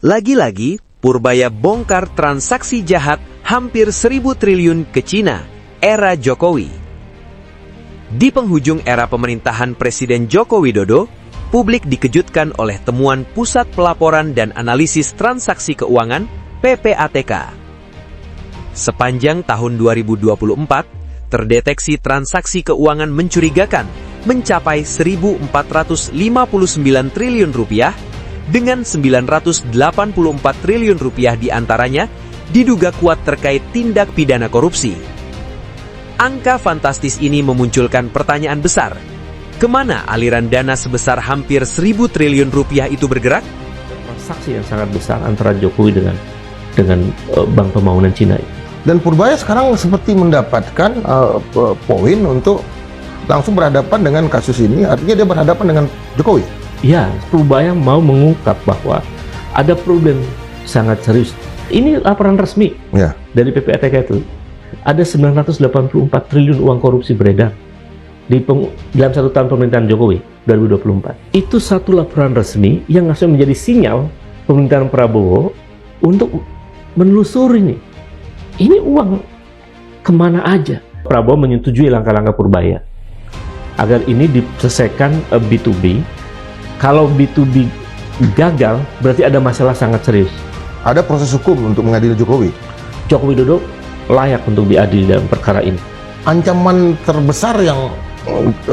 Lagi-lagi, Purbaya bongkar transaksi jahat hampir 1.000 triliun ke Cina, era Jokowi. Di penghujung era pemerintahan Presiden Joko Widodo, publik dikejutkan oleh temuan Pusat Pelaporan dan Analisis Transaksi Keuangan (PPATK). Sepanjang tahun 2024, terdeteksi transaksi keuangan mencurigakan mencapai 1.459 triliun rupiah, dengan 984 triliun rupiah diantaranya diduga kuat terkait tindak pidana korupsi. Angka fantastis ini memunculkan pertanyaan besar. Kemana aliran dana sebesar hampir 1.000 triliun rupiah itu bergerak? Transaksi yang sangat besar antara Jokowi dengan Bank Pembangunan Cina. Dan Purbaya sekarang seperti mendapatkan poin untuk langsung berhadapan dengan kasus ini, artinya dia berhadapan dengan Jokowi. Ya, Purbaya mau mengungkap bahwa ada problem sangat serius. Ini laporan resmi dari PPATK itu. Ada 984 triliun uang korupsi beredar dalam 1 tahun pemerintahan Jokowi 2024. Itu satu laporan resmi yang harusnya menjadi sinyal pemerintahan Prabowo untuk menelusuri ini uang kemana aja. Prabowo menyetujui langkah-langkah Purbaya agar ini diselesaikan B2B. Kalau B2B gagal, berarti ada masalah sangat serius. Ada proses hukum untuk mengadili Jokowi. Joko Widodo layak untuk diadili dalam perkara ini. Ancaman terbesar yang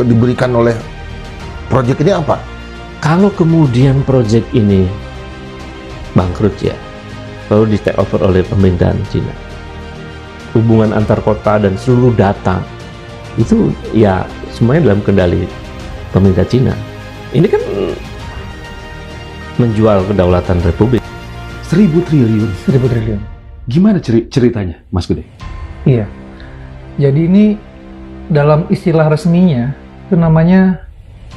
diberikan oleh proyek ini apa? Kalau kemudian proyek ini bangkrut ya, lalu di take over oleh pemerintahan Cina, hubungan antar kota dan seluruh data itu ya semuanya dalam kendali pemerintah Cina. Ini kan menjual kedaulatan Republik. 1.000 triliun. 1.000 triliun. Gimana ceritanya, Mas Gude? Iya. Jadi ini dalam istilah resminya itu namanya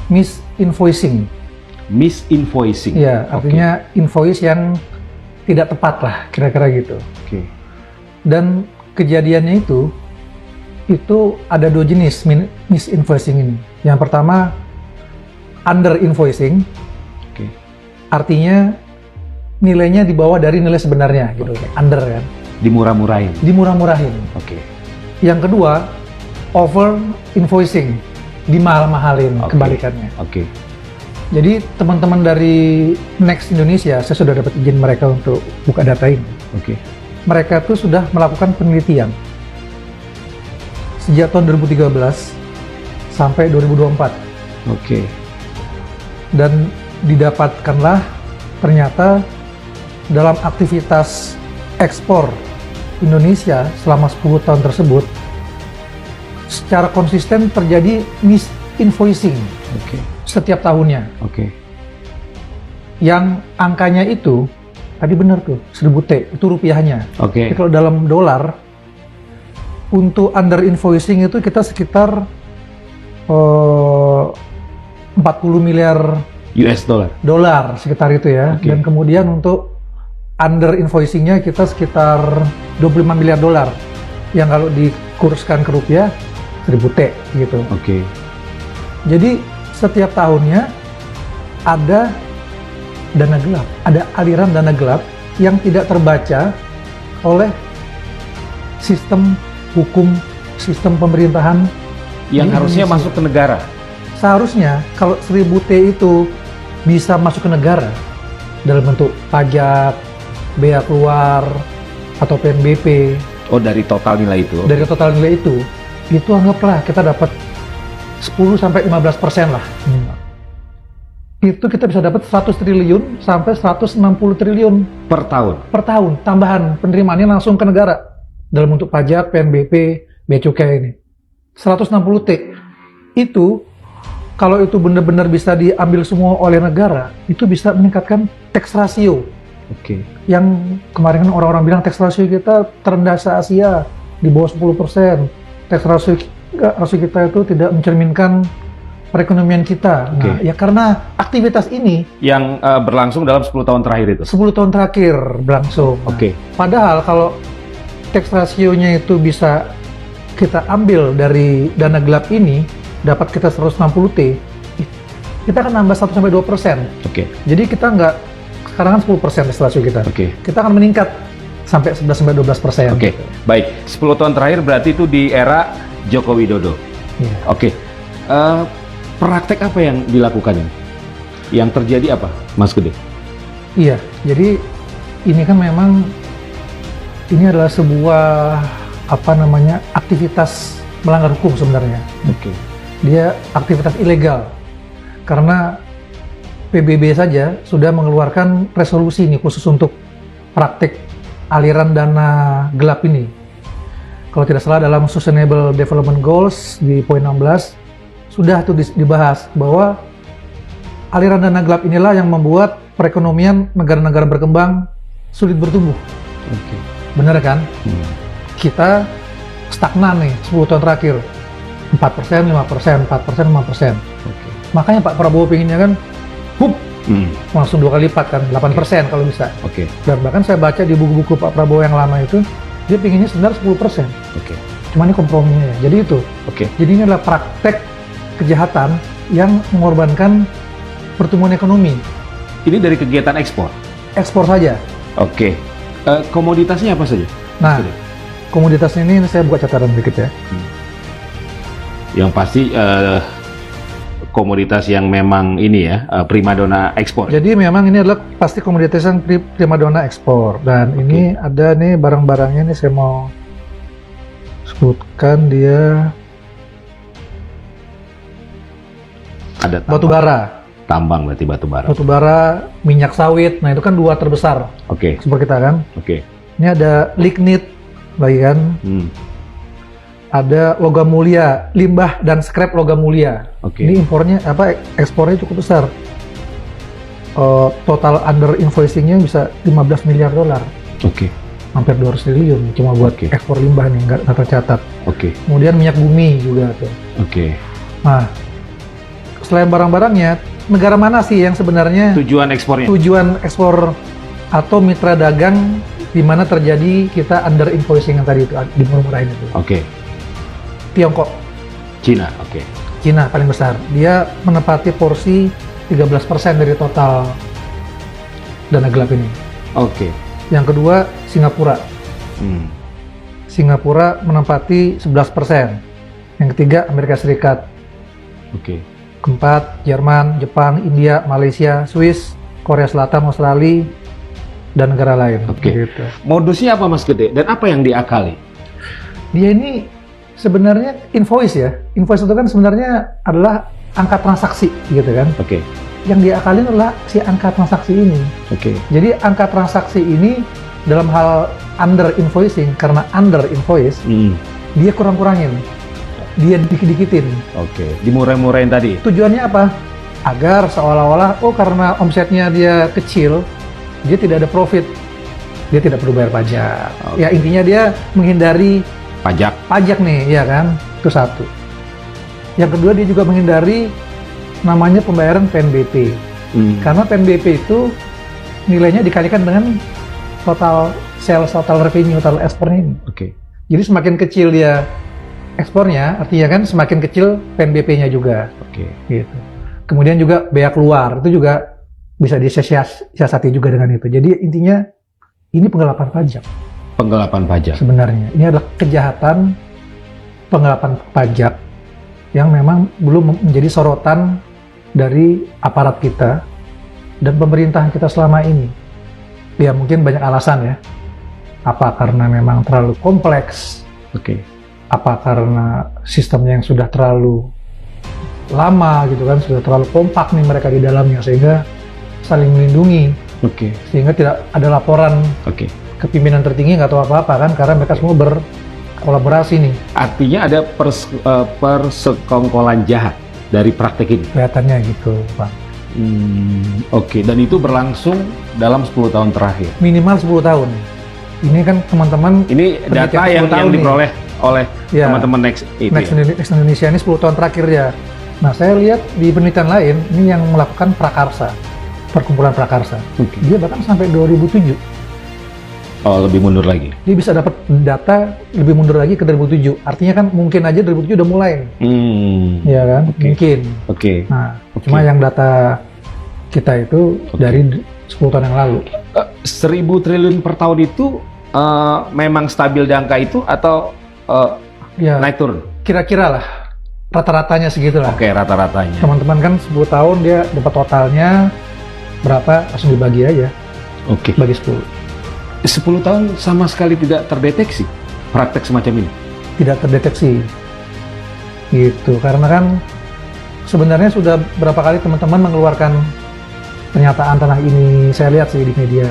misinvoicing. Misinvoicing. Iya, artinya invoice yang tidak tepat lah, kira-kira gitu. Oke. Dan kejadiannya itu ada 2 jenis misinvoicing ini. Yang pertama, under invoicing. Artinya nilainya di bawah dari nilai sebenarnya gitu. Under kan. Dimurah-murahin. Dimurah-murahin. Yang kedua, over invoicing. Dimahal-mahalin kebalikannya. Jadi teman-teman dari Next Indonesia, saya sudah dapat izin mereka untuk buka data ini. Mereka tuh sudah melakukan penelitian sejak tahun 2013 sampai 2024. Dan didapatkanlah ternyata dalam aktivitas ekspor Indonesia selama 10 tahun tersebut secara konsisten terjadi misinvoicing setiap tahunnya. Yang angkanya itu tadi benar tuh 1.000 T itu rupiahnya. Tapi kalau dalam dolar untuk under invoicing itu kita sekitar 40 miliar US dollar sekitar itu ya. Dan kemudian untuk under invoicingnya kita sekitar 25 miliar dolar yang kalau dikurskan ke rupiah 1.000 T gitu. Jadi setiap tahunnya ada dana gelap, ada aliran dana gelap yang tidak terbaca oleh sistem hukum, sistem pemerintahan yang harusnya masuk ke negara. Seharusnya kalau 1.000 T itu bisa masuk ke negara dalam bentuk pajak, bea keluar, atau PNBP. Dari total nilai itu? Dari total nilai itu anggaplah kita dapat 10-15% lah. Itu kita bisa dapat 100 triliun sampai 160 triliun. Per tahun? Per tahun, tambahan penerimaannya langsung ke negara. Dalam bentuk pajak, PNBP, bea cukai ini. 160 T. Itu kalau itu benar-benar bisa diambil semua oleh negara, itu bisa meningkatkan tax ratio. Yang kemarin kan orang-orang bilang tax ratio kita terendah se-Asia, di bawah 10%. Tax ratio kita itu tidak mencerminkan perekonomian kita. Nah, ya karena aktivitas ini yang berlangsung dalam 10 tahun terakhir itu. 10 tahun terakhir berlangsung. Padahal kalau tax ratio-nya itu bisa kita ambil dari dana gelap ini, dapat kita 160 T, kita akan nambah 1-2%. Jadi kita nggak sekarang kan 10% rasio kita. Oke. Kita akan meningkat sampai 11-12%. Oke, baik. 10 tahun terakhir berarti itu di era Joko Widodo. Iya. Oke. Praktek apa yang dilakukan ini? Yang terjadi apa, Mas Gede? Iya, jadi ini kan memang ini adalah sebuah aktivitas melanggar hukum sebenarnya. Oke. Dia aktivitas ilegal karena PBB saja sudah mengeluarkan resolusi ini khusus untuk praktik aliran dana gelap ini. Kalau tidak salah dalam Sustainable Development Goals di poin 16 sudah tuh dibahas bahwa aliran dana gelap inilah yang membuat perekonomian negara-negara berkembang sulit bertumbuh. Oke. Benar kan? Kita stagnan nih 10 tahun terakhir. 4%, 5%, 4%, 5%. Oke. Makanya Pak Prabowo pinginnya kan langsung 2 kali lipat kan, 8% kalau bisa. Oke. Dan bahkan saya baca di buku-buku Pak Prabowo yang lama itu, dia pinginnya sebenarnya 10%. Oke. Cuma ini komprominya ya. Jadi itu. Oke. Jadi ini adalah praktek kejahatan yang mengorbankan pertumbuhan ekonomi. Ini dari kegiatan ekspor. Ekspor saja. Oke. Komoditasnya apa saja? Nah, komoditas ini saya buka catatan dikit ya. Yang pasti komoditas yang memang ini ya, primadona ekspor. Jadi memang ini adalah pasti komoditas yang primadona ekspor. Dan ini ada nih barang-barangnya nih saya mau sebutkan dia. Ada Batu bara. Tambang berarti batu bara. Batu bara, minyak sawit. Nah, itu kan 2 terbesar. Oke. Ekspor kita kan. Oke. Ini ada lignit lagi kan. Ada logam mulia, limbah dan scrap logam mulia. Oke. Ini impornya ekspornya cukup besar. Total under invoicingnya bisa 15 miliar dolar. Oke. Hampir 200 triliun cuma buat ekspor limbah nih, nggak tercatat. Oke. Kemudian minyak bumi juga tuh. Oke. Nah, selain barang-barangnya, negara mana sih yang sebenarnya Tujuan ekspornya? tujuan ekspor atau mitra dagang di mana terjadi kita under invoicing yang tadi itu dimurah-murahin itu? Oke. Tiongkok, Cina. Oke. Cina paling besar. Dia menempati porsi 13% dari total dana gelap ini. Oke. Yang kedua, Singapura. Singapura menempati 11%. Yang ketiga, Amerika Serikat. Oke. Keempat, Jerman, Jepang, India, Malaysia, Swiss, Korea Selatan, Australia, dan negara lain. Oke. Gitu. Modusnya apa, Mas Gede? Dan apa yang diakali? Dia ini sebenarnya invoice ya. Invoice itu kan sebenarnya adalah angka transaksi gitu kan. Oke. Yang diakalin adalah si angka transaksi ini. Oke. Jadi angka transaksi ini dalam hal under invoicing, karena under invoice, dia kurang-kurangin. Dia dikit-dikitin. Oke. Dimurah-murahin tadi. Tujuannya apa? Agar seolah-olah, karena omsetnya dia kecil, dia tidak ada profit. Dia tidak perlu bayar pajak. Oke. Ya intinya dia menghindari Pajak. nih, ya kan? Itu satu. Yang kedua, dia juga menghindari namanya pembayaran PNBP. Karena PNBP itu nilainya dikalikan dengan total sales, total revenue, total ekspornya ini. Oke. Jadi semakin kecil dia ekspornya, artinya kan semakin kecil PNBP-nya juga. Oke. Gitu. Kemudian juga bea keluar, itu juga bisa disiasati juga dengan itu. Jadi intinya ini penggelapan pajak. Penggelapan pajak. Sebenarnya ini adalah kejahatan penggelapan pajak yang memang belum menjadi sorotan dari aparat kita dan pemerintahan kita selama ini. Ya mungkin banyak alasan ya. Apa karena memang terlalu kompleks? Oke. Apa karena sistemnya yang sudah terlalu lama gitu kan, sudah terlalu kompak nih mereka di dalamnya sehingga saling melindungi. Oke. Sehingga tidak ada laporan ke pimpinan tertinggi, nggak tahu apa-apa kan, karena mereka semua berkolaborasi nih. Artinya ada persekongkolan jahat dari praktek ini? Kelihatannya gitu, Pak. Oke, dan itu berlangsung dalam 10 tahun terakhir? Minimal 10 tahun. Ini kan teman-teman... Ini data yang diperoleh oleh teman-teman Next Indonesia ini 10 tahun terakhir ya. Nah, saya lihat di penelitian lain, ini yang melakukan prakarsa, perkumpulan prakarsa. Dia bahkan sampai 2007. Oh, lebih mundur lagi? Dia bisa dapat data lebih mundur lagi ke 2007. Artinya kan mungkin aja 2007 udah mulai. Iya kan? Mungkin. Nah, cuma yang data kita itu dari 10 tahun yang lalu. 1.000 triliun per tahun itu memang stabil di angka itu atau Ya, naik turun? kira-kira lah, rata-ratanya segitulah. Oke, rata-ratanya. Teman-teman kan 10 tahun dia dapat totalnya berapa, langsung dibagi aja, Oke. bagi 10. 10 tahun sama sekali tidak terdeteksi praktek semacam ini? Tidak terdeteksi. Gitu, karena kan sebenarnya sudah berapa kali teman-teman mengeluarkan pernyataan tentang ini, saya lihat sih di media,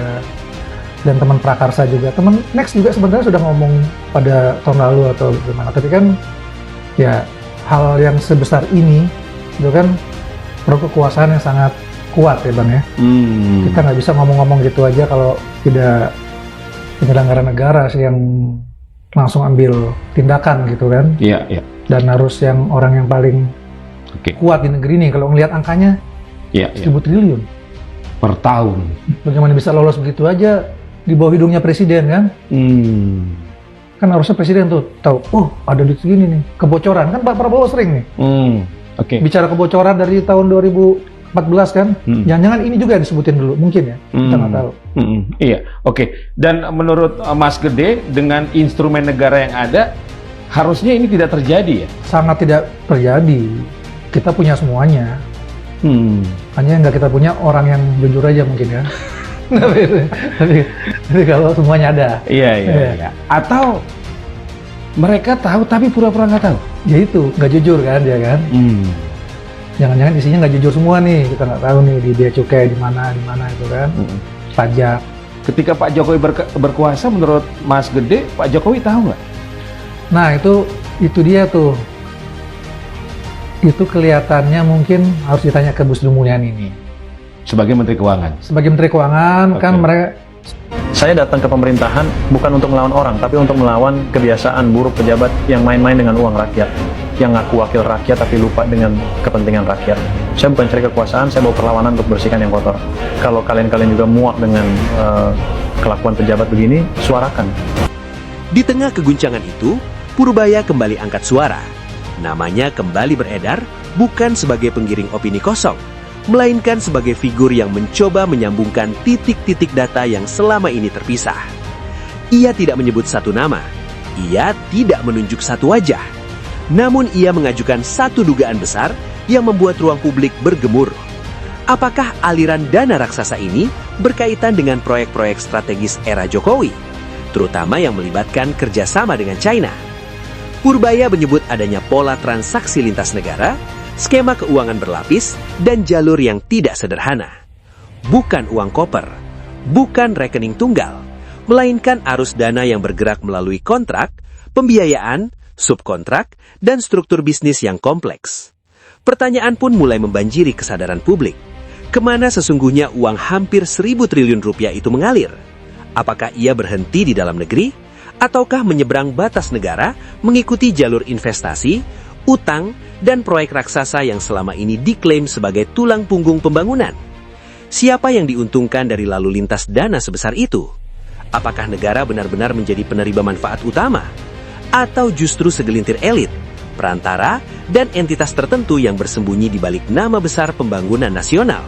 dan teman Prakarsa juga, teman Next juga sebenarnya sudah ngomong pada tahun lalu atau gimana, tapi kan ya hal yang sebesar ini itu kan perlu kekuasaan yang sangat kuat ya Bang ya. Kita nggak bisa ngomong-ngomong gitu aja kalau tidak penyelenggara negara sih yang langsung ambil tindakan gitu kan. Iya, iya. Dan harus yang orang yang paling kuat di negeri ini. Kalau ngelihat angkanya, Iya, 1.000 triliun per tahun. Bagaimana bisa lolos begitu aja di bawah hidungnya presiden kan? Kan harusnya presiden tuh tahu, oh ada duit segini nih, kebocoran kan Pak Prabowo sering nih bicara kebocoran dari tahun 2014 kan, jangan-jangan ini juga yang disebutin dulu, mungkin ya, kita nggak tahu. Iya, oke. Dan menurut Mas Gede, dengan instrumen negara yang ada, harusnya ini tidak terjadi ya? Sangat tidak terjadi, kita punya semuanya, hanya yang nggak kita punya orang yang jujur aja mungkin ya. tapi kalau semuanya ada. Iya. Atau mereka tahu tapi pura-pura nggak tahu. Ya itu, nggak jujur kan dia kan. Jangan-jangan isinya nggak jujur semua nih, kita nggak tahu nih di bea cukai di mana itu kan. Pajak. Ketika Pak Jokowi berkuasa, menurut Mas Gede, Pak Jokowi tahu nggak? Nah itu dia tuh. Itu kelihatannya mungkin harus ditanya ke Bu Sri Mulyani ini. Sebagai Menteri Keuangan. Sebagai Menteri Keuangan kan mereka. Saya datang ke pemerintahan bukan untuk melawan orang, tapi untuk melawan kebiasaan buruk pejabat yang main-main dengan uang rakyat, yang ngaku wakil rakyat tapi lupa dengan kepentingan rakyat. Saya bukan cari kekuasaan, saya bawa perlawanan untuk bersihkan yang kotor. Kalau kalian juga muak dengan kelakuan pejabat begini, suarakan. Di tengah keguncangan itu, Purbaya kembali angkat suara. Namanya kembali beredar bukan sebagai penggiring opini kosong, melainkan sebagai figur yang mencoba menyambungkan titik-titik data yang selama ini terpisah. Ia tidak menyebut satu nama, ia tidak menunjuk satu wajah, namun ia mengajukan satu dugaan besar yang membuat ruang publik bergemuruh. Apakah aliran dana raksasa ini berkaitan dengan proyek-proyek strategis era Jokowi, terutama yang melibatkan kerjasama dengan China? Purbaya menyebut adanya pola transaksi lintas negara, skema keuangan berlapis, dan jalur yang tidak sederhana. Bukan uang koper, bukan rekening tunggal, melainkan arus dana yang bergerak melalui kontrak, pembiayaan, subkontrak, dan struktur bisnis yang kompleks. Pertanyaan pun mulai membanjiri kesadaran publik. Kemana sesungguhnya uang hampir 1.000 triliun rupiah itu mengalir? Apakah ia berhenti di dalam negeri? Ataukah menyeberang batas negara mengikuti jalur investasi, utang, dan proyek raksasa yang selama ini diklaim sebagai tulang punggung pembangunan? Siapa yang diuntungkan dari lalu lintas dana sebesar itu? Apakah negara benar-benar menjadi penerima manfaat utama? Atau justru segelintir elit, perantara, dan entitas tertentu yang bersembunyi di balik nama besar pembangunan nasional?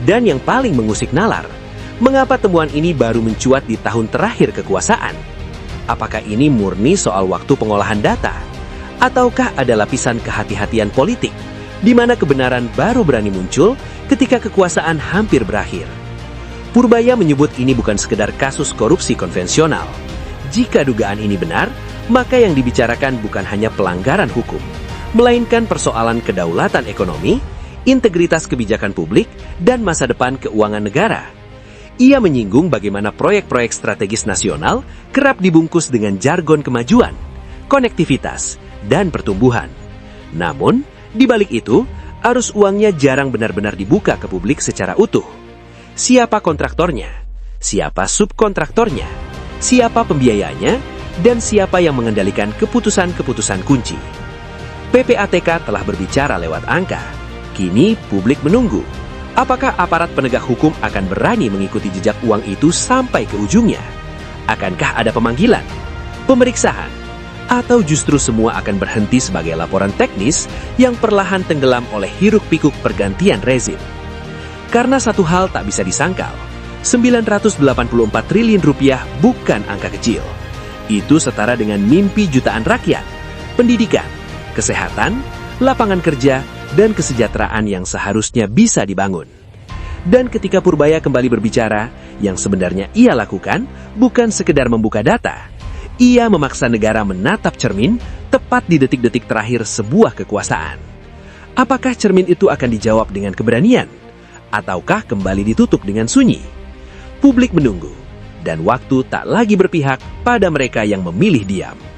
Dan yang paling mengusik nalar, mengapa temuan ini baru mencuat di tahun terakhir kekuasaan? Apakah ini murni soal waktu pengolahan data? Ataukah ada lapisan kehati-hatian politik, di mana kebenaran baru berani muncul ketika kekuasaan hampir berakhir? Purbaya menyebut ini bukan sekedar kasus korupsi konvensional. Jika dugaan ini benar, maka yang dibicarakan bukan hanya pelanggaran hukum, melainkan persoalan kedaulatan ekonomi, integritas kebijakan publik, dan masa depan keuangan negara. Ia menyinggung bagaimana proyek-proyek strategis nasional kerap dibungkus dengan jargon kemajuan, konektivitas, dan pertumbuhan. Namun, di balik itu, arus uangnya jarang benar-benar dibuka ke publik secara utuh. Siapa kontraktornya? Siapa subkontraktornya? Siapa pembiayanya? Dan siapa yang mengendalikan keputusan-keputusan kunci? PPATK telah berbicara lewat angka. Kini publik menunggu. Apakah aparat penegak hukum akan berani mengikuti jejak uang itu sampai ke ujungnya? Akankah ada pemanggilan, pemeriksaan, atau justru semua akan berhenti sebagai laporan teknis yang perlahan tenggelam oleh hiruk-pikuk pergantian rezim? Karena satu hal tak bisa disangkal, 984 triliun rupiah bukan angka kecil. Itu setara dengan mimpi jutaan rakyat, pendidikan, kesehatan, lapangan kerja, dan kesejahteraan yang seharusnya bisa dibangun. Dan ketika Purbaya kembali berbicara, yang sebenarnya ia lakukan bukan sekedar membuka data. Ia memaksa negara menatap cermin tepat di detik-detik terakhir sebuah kekuasaan. Apakah cermin itu akan dijawab dengan keberanian? Ataukah kembali ditutup dengan sunyi? Publik menunggu, dan waktu tak lagi berpihak pada mereka yang memilih diam.